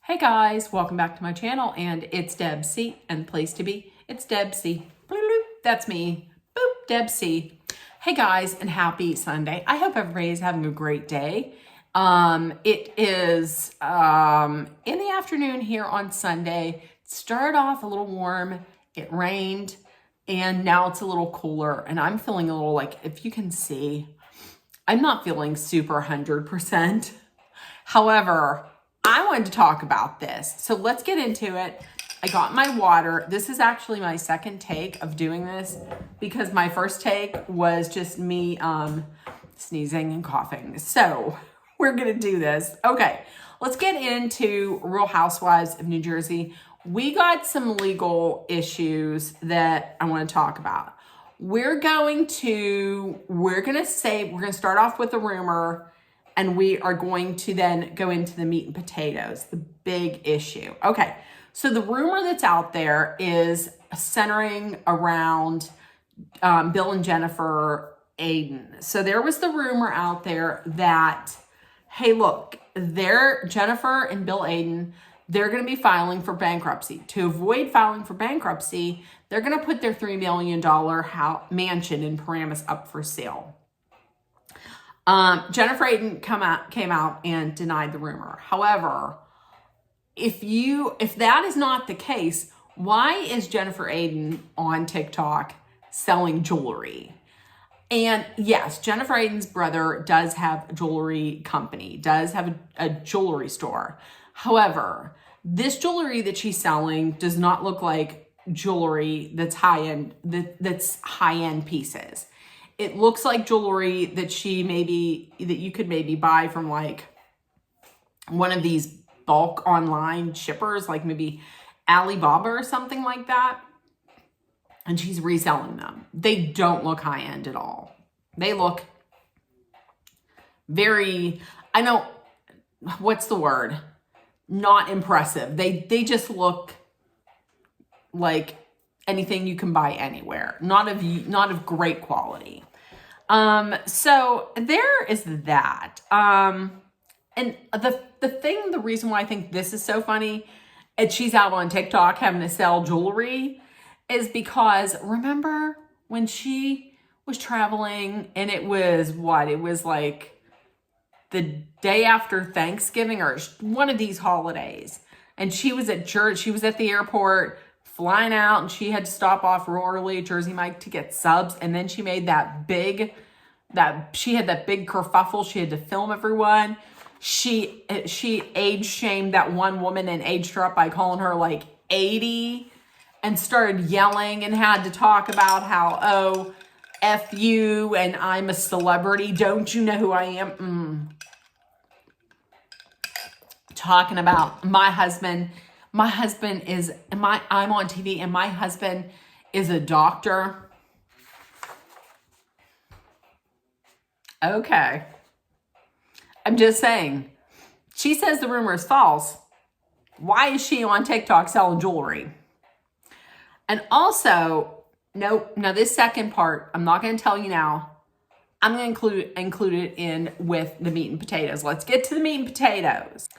Hey guys, welcome back to my channel, and it's Deb C, and the place to be, it's Deb C. Bloop, bloop, that's me. Boop, Deb C. Hey guys, and happy Sunday. I hope everybody's having a great day. It is in the afternoon here on Sunday. It started off a little warm, it rained, and now it's a little cooler, and I'm feeling a little like, if you can see, I'm not feeling super 100%. However, I wanted to talk about this. So let's get into it. I got my water. This is actually my second take of doing this because my first take was just me sneezing and coughing. So we're going to do this. Okay, let's get into Real Housewives of New Jersey. We got some legal issues that I want to talk about. We're going to start off with a rumor, and we are going to then go into the meat and potatoes, the big issue. Okay, so the rumor that's out there is centering around Bill and Jennifer Aydin. So there was the rumor out there that, hey, look, Jennifer and Bill Aydin, they're going to be filing for bankruptcy. To avoid filing for bankruptcy, they're going to put their $3 million mansion in Paramus up for sale. Jennifer Aydin came out and denied the rumor. However, if that is not the case, why is Jennifer Aydin on TikTok selling jewelry? And yes, Jennifer Aydin's brother does have a jewelry company, does have a jewelry store. However, this jewelry that she's selling does not look like jewelry that's high-end, that's high-end pieces. It looks like jewelry that you could maybe buy from like one of these bulk online shippers, like maybe Alibaba or something like that. And she's reselling them. They don't look high end at all. They look very, what's the word? Not impressive. They just look like anything you can buy anywhere, not of great quality. So there is that. And the reason why I think this is so funny, and she's out on TikTok having to sell jewelry, is because remember when she was traveling and it was like the day after Thanksgiving or one of these holidays, and she was at church, she was at the airport flying out, and she had to stop off real early at Jersey Mike to get subs, and then she made she had that big kerfuffle. She had to film everyone. She age shamed that one woman and aged her up by calling her like 80, and started yelling and had to talk about how, oh, F you, and I'm a celebrity. Don't you know who I am? Talking about my husband. I'm on TV, and my husband is a doctor. Okay. I'm just saying. She says the rumor is false. Why is she on TikTok selling jewelry? And also, nope. Now this second part, I'm not going to tell you now. I'm going to include it in with the meat and potatoes. Let's get to the meat and potatoes.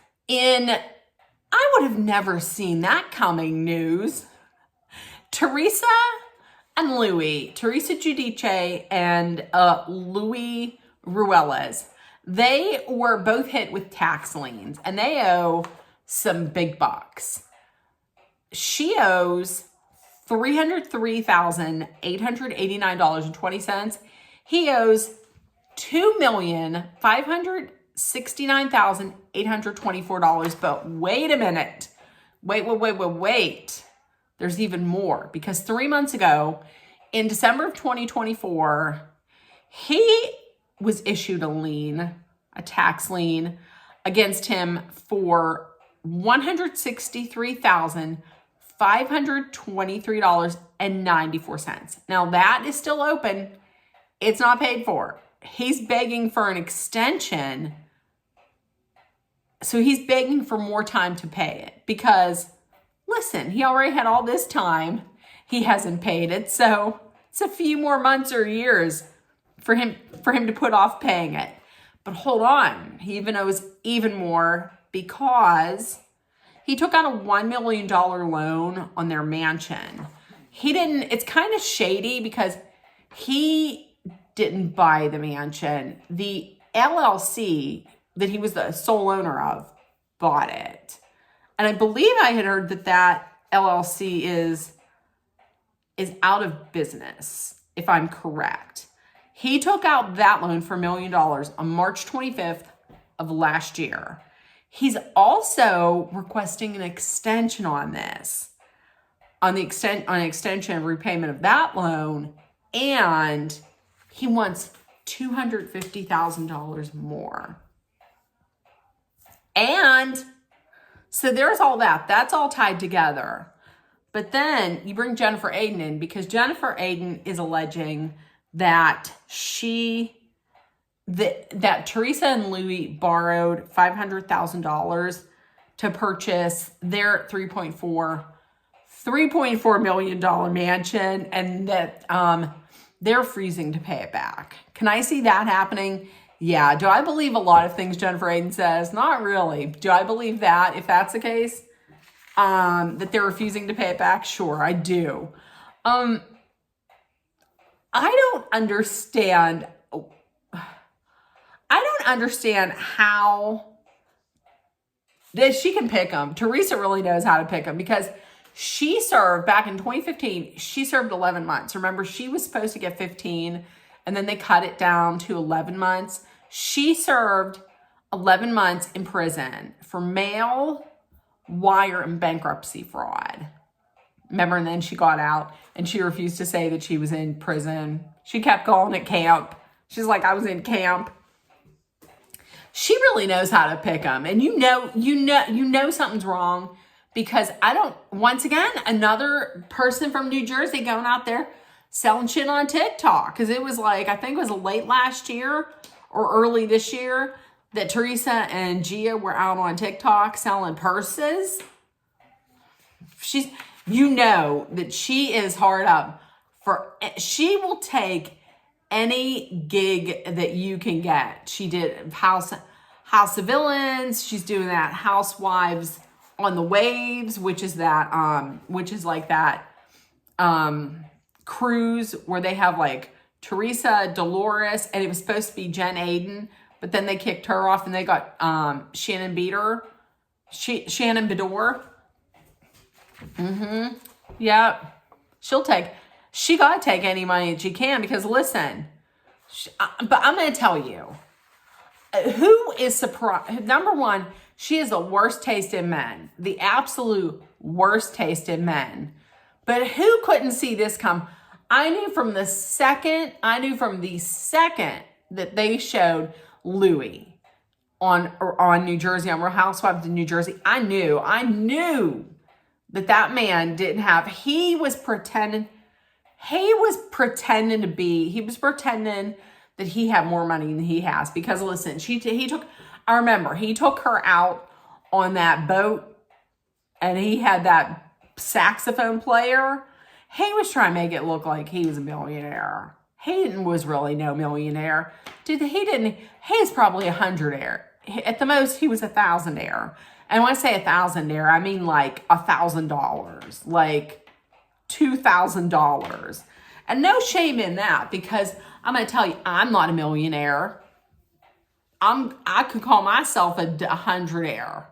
I would have never seen that coming news. Teresa and Louis, Teresa Giudice and Louis Ruelas, they were both hit with tax liens, and they owe some big bucks. She owes $303,889.20. He owes $2,569,824. But wait a minute. Wait. There's even more, because 3 months ago, in December of 2024, he was issued a tax lien against him for $163,523.94. Now that is still open. It's not paid for. He's begging for an extension. So he's begging for more time to pay it because, listen, he already had all this time. He hasn't paid it. So it's a few more months or years for him to put off paying it. But hold on, he even owes even more because He took out a $1 million loan on their mansion. It's kind of shady because he didn't buy the mansion. The LLC that he was the sole owner of bought it. And I believe I had heard that LLC is out of business, if I'm correct. He took out that loan for $1 million on March 25th of last year. He's also requesting an extension on this, on an extension of repayment of that loan, and he wants $250,000 more. And so there's all that. That's all tied together. But then you bring Jennifer Aydin in because Jennifer Aydin is alleging that that Teresa and Louis borrowed $500,000 to purchase their $3.4 million mansion, and that they're freezing to pay it back. Can I see that happening? Yeah. Do I believe a lot of things Jennifer Aydin says? Not really. Do I believe that if that's the case, that they're refusing to pay it back? Sure, I do. I don't understand. I don't understand how that she can pick them. Teresa really knows how to pick them because she served back in 2015. She served 11 months. Remember, she was supposed to get 15 and then they cut it down to 11 months. She served 11 months in prison for mail, wire, and bankruptcy fraud. Remember, and then she got out and she refused to say that she was in prison. She kept calling it camp. She's like, I was in camp. She really knows how to pick them. And you know something's wrong because once again, another person from New Jersey going out there selling shit on TikTok. Because it was like, I think it was late last year or early this year that Teresa and Gia were out on TikTok selling purses. You know that she is hard up she will take any gig that you can get. She did House of Villains. She's doing that Housewives on the Waves, which is like that cruise where they have like Teresa, Dolores, and it was supposed to be Jen Aydin, but then they kicked her off and they got Shannon Bedore. Yep. She got to take any money that she can because listen, but I'm going to tell you, who is surprised? Number one, she is the worst taste in men, the absolute worst taste in men. But who couldn't see this come? I knew from the second that they showed Louis on New Jersey, on Real Housewives of New Jersey. I knew that man didn't have. He was pretending that he had more money than he has because listen, he took her out on that boat and he had that saxophone player. He was trying to make it look like he was a millionaire. He was really no millionaire. He's probably 100-aire. At the most, he was 1,000-aire. And when I say 1,000-aire, I mean like $1,000, like $2,000. And no shame in that because I'm going to tell you, I'm not a millionaire. I could call myself a 100-aire.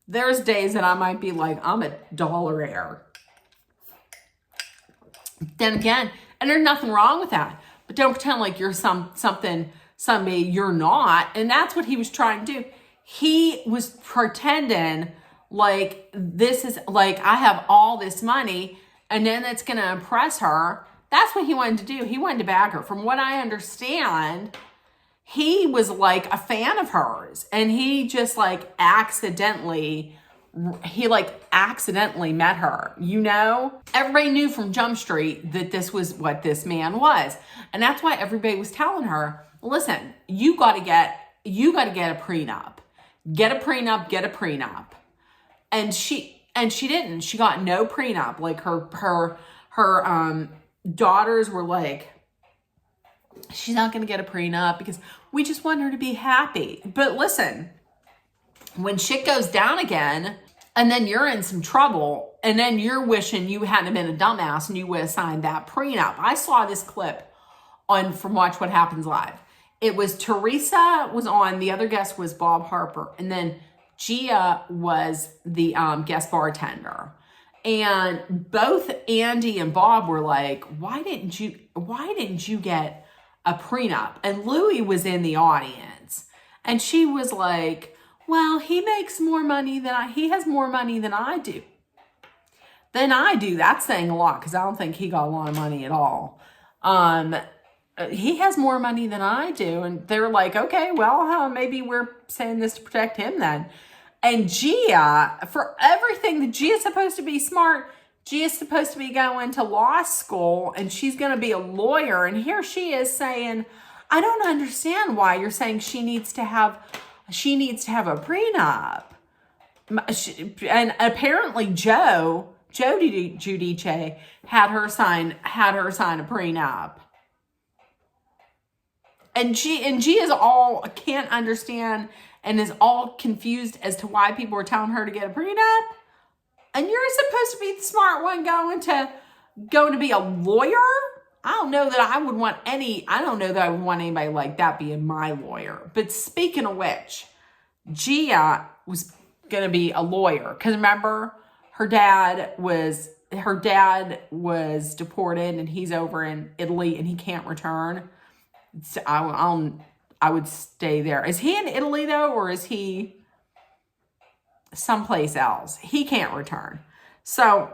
There's days that I might be like, I'm a $1-aire. Then again, and there's nothing wrong with that. But don't pretend like you're somebody you're not. And that's what he was trying to do. He was pretending like this is like I have all this money and then it's going to impress her. That's what he wanted to do. He wanted to bag her. From what I understand, he was like a fan of hers and he just like accidentally met her, you know? Everybody knew from Jump Street that this was what this man was. And that's why everybody was telling her, listen, you got to get a prenup. Get a prenup. And she didn't. She got no prenup. Like her daughters were like, she's not going to get a prenup because we just want her to be happy. But listen, when shit goes down again, and then you're in some trouble, and then you're wishing you hadn't been a dumbass and you would have signed that prenup. I saw this clip from Watch What Happens Live. It was Teresa was on, the other guest was Bob Harper, and then Gia was the guest bartender. And both Andy and Bob were like, why didn't you get a prenup? And Louie was in the audience, and she was like, well, he makes more money than he has more money than I do. That's saying a lot, because I don't think he got a lot of money at all. He has more money than I do. And they're like, okay, well, maybe we're saying this to protect him then. And Gia, for everything, that Gia's supposed to be smart. Gia's supposed to be going to law school, and she's going to be a lawyer. And here she is saying, I don't understand why you're saying she needs to have a prenup. And apparently Joe Giudice had her sign a prenup. And Gia is all can't understand and is all confused as to why people are telling her to get a prenup. And you're supposed to be the smart one going to be a lawyer? I don't know that I would want anybody like that being my lawyer. But speaking of which, Gia was going to be a lawyer. Because remember, her dad was deported, and he's over in Italy and he can't return. So I would stay there. Is he in Italy though, or is he someplace else? He can't return. So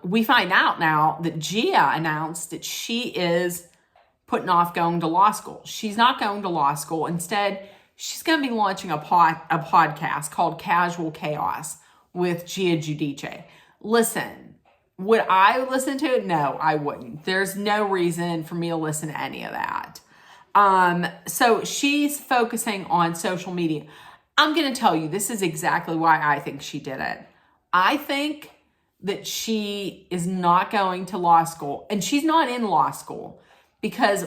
we find out now that Gia announced that she is putting off going to law school. She's not going to law school. Instead, she's going to be launching a podcast called Casual Chaos with Gia Giudice. Listen, would I listen to it? No, I wouldn't. There's no reason for me to listen to any of that. So she's focusing on social media. I'm going to tell you, this is exactly why I think she did it. I think that she is not going to law school, and she's not in law school, because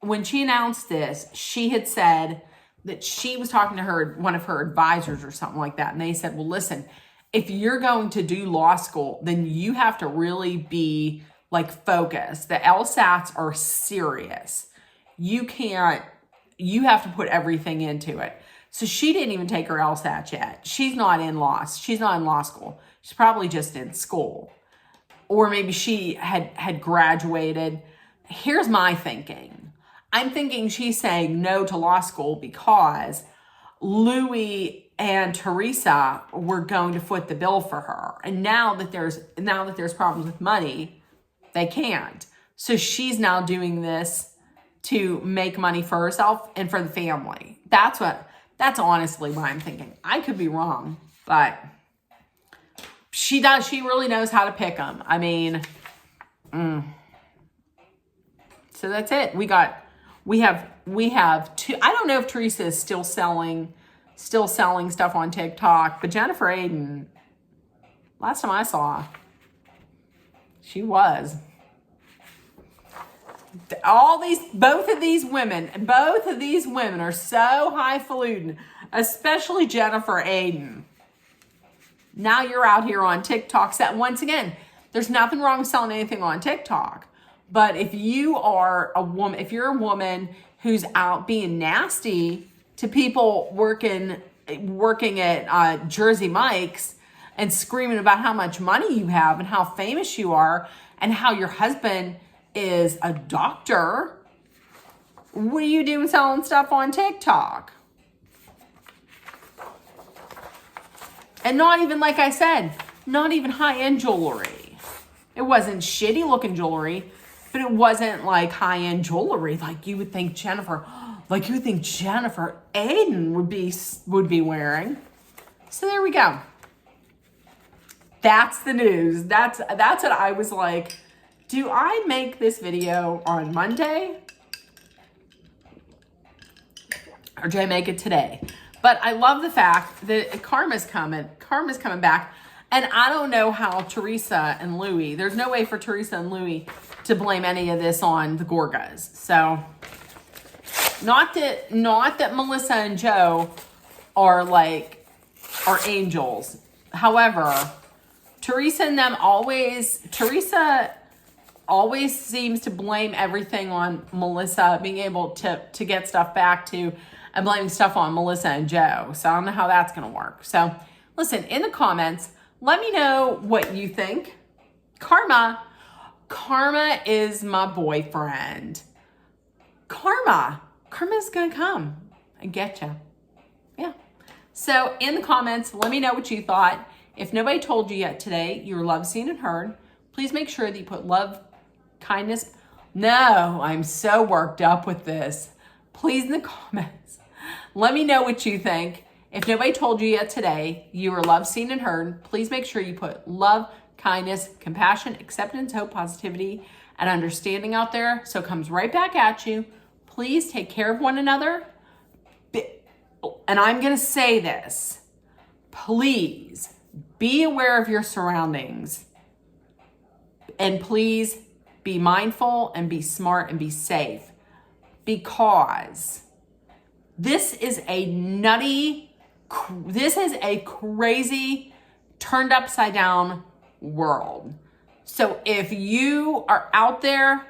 when she announced this, she had said that she was talking to one of her advisors or something like that. And they said, well, listen, if you're going to do law school, then you have to really be like focused. The LSATs are serious. You have to put everything into it. So she didn't even take her LSAT yet. She's not in law school. She's probably just in school. Or maybe she had graduated. Here's my thinking. I'm thinking she's saying no to law school because Louie and Teresa were going to foot the bill for her. And now that there's problems with money, they can't. So she's now doing this to make money for herself and for the family. That's honestly what I'm thinking. I could be wrong, but she really knows how to pick them. I mean, so that's it. We have two. I don't know if Teresa is still selling stuff on TikTok, but Jennifer Aiden, last time I saw, she was. Both of these women are so highfalutin, especially Jennifer Aiden. Now you're out here on TikTok. So once again, there's nothing wrong with selling anything on TikTok. But if you're a woman who's out being nasty to people working at Jersey Mike's and screaming about how much money you have and how famous you are and how your husband is a doctor, what are you doing selling stuff on TikTok? And not even, like I said, not even high-end jewelry. It wasn't shitty looking jewelry, but it wasn't like high-end jewelry like you would think Jennifer Aiden would be wearing. So there we go. That's the news. That's what I was like. Do I make this video on Monday? Or do I make it today? But I love the fact that karma's coming back. And I don't know how Teresa and Louie, there's no way for Teresa and Louie to blame any of this on the Gorgas. So not that Melissa and Joe are like are angels. However, Teresa always seems to blame everything on Melissa, being able to get stuff back to, and blaming stuff on Melissa and Joe. So I don't know how that's going to work. So listen, in the comments, let me know what you think. Karma is my boyfriend. Karma's going to come and get you. Yeah. So in the comments, let me know what you thought. If nobody told you yet today, you're loved, seen, and heard, please make sure that you put love, kindness. No, I'm so worked up with this. Please, in the comments, let me know what you think. If nobody told you yet today, you are loved, seen, and heard, please make sure you put love, kindness, compassion, acceptance, hope, positivity, and understanding out there so it comes right back at you. Please take care of one another. And I'm going to say this. Please be aware of your surroundings. And please be mindful and be smart and be safe. Because this is a crazy, turned upside down world. So if you are out there,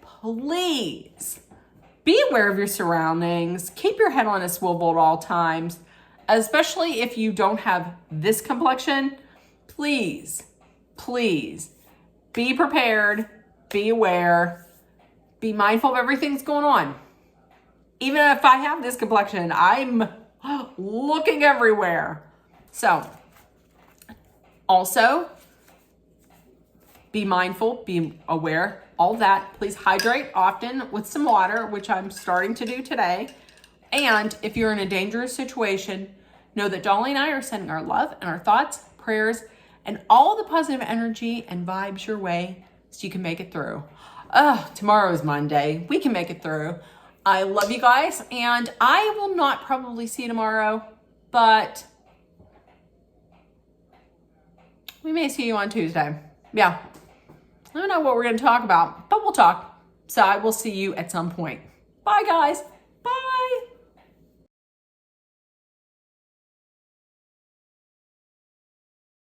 please be aware of your surroundings. Keep your head on a swivel at all times, especially if you don't have this complexion. Please be prepared, be aware, be mindful of everything that's going on. Even if I have this complexion, I'm looking everywhere. So also be mindful, be aware, all that. Please hydrate often with some water, which I'm starting to do today. And if you're in a dangerous situation, know that Dolly and I are sending our love and our thoughts, prayers, and all the positive energy and vibes your way so you can make it through. Tomorrow is Monday. We can make it through. I love you guys, and I will not probably see you tomorrow, but we may see you on Tuesday. Yeah. I don't know what we're going to talk about, but we'll talk. So I will see you at some point. Bye, guys.